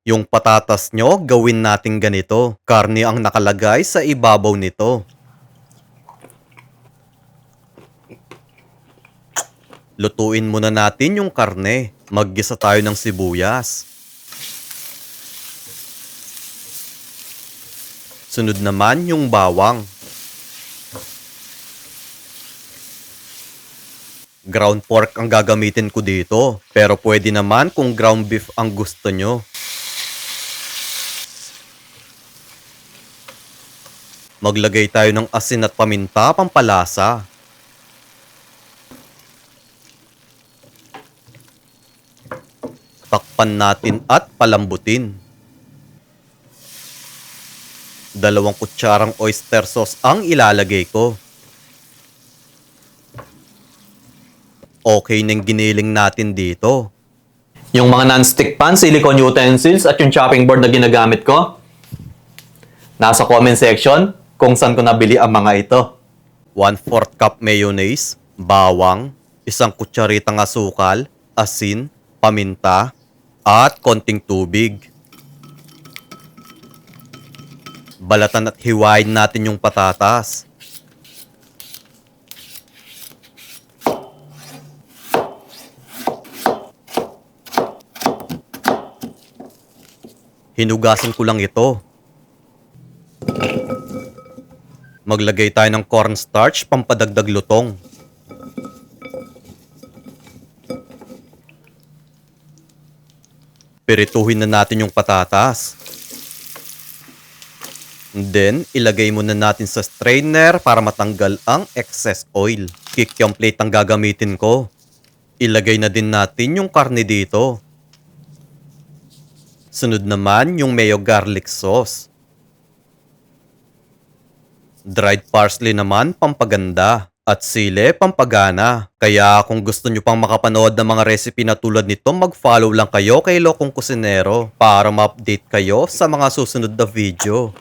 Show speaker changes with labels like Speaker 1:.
Speaker 1: Yung patatas nyo, gawin natin ganito. Karne ang nakalagay sa ibabaw nito. Lutuin muna natin yung karne. Maggisa tayo ng sibuyas. Sunod naman yung bawang. Ground pork ang gagamitin ko dito. Pero pwede naman kung ground beef ang gusto nyo. Maglagay tayo ng asin at paminta pampalasa. Takpan natin at palambutin. 2 kutsarang oyster sauce ang ilalagay ko. Okay nang giniling natin dito.
Speaker 2: Yung mga non-stick pan, silicone utensils at yung chopping board na ginagamit ko, nasa comment section kung saan ko nabili ang mga ito.
Speaker 1: 1/4 cup mayonnaise, bawang, 1 kutsaritang asukal, asin, paminta, at konting tubig. Balatan at hiwain natin yung patatas. Hinugasan ko lang ito. Maglagay tayo ng cornstarch pampadagdag lutong. Pirituhin na natin yung patatas. Then, ilagay muna natin sa strainer para matanggal ang excess oil. Kikyam plate ang gagamitin ko. Ilagay na din natin yung karne dito. Sunod naman yung mayo garlic sauce. Dried parsley naman pampaganda. At sili pampagana. Kaya kung gusto nyo pang makapanood ng mga recipe na tulad nito, mag-follow lang kayo kay Lokong Kusinero para ma-update kayo sa mga susunod na video.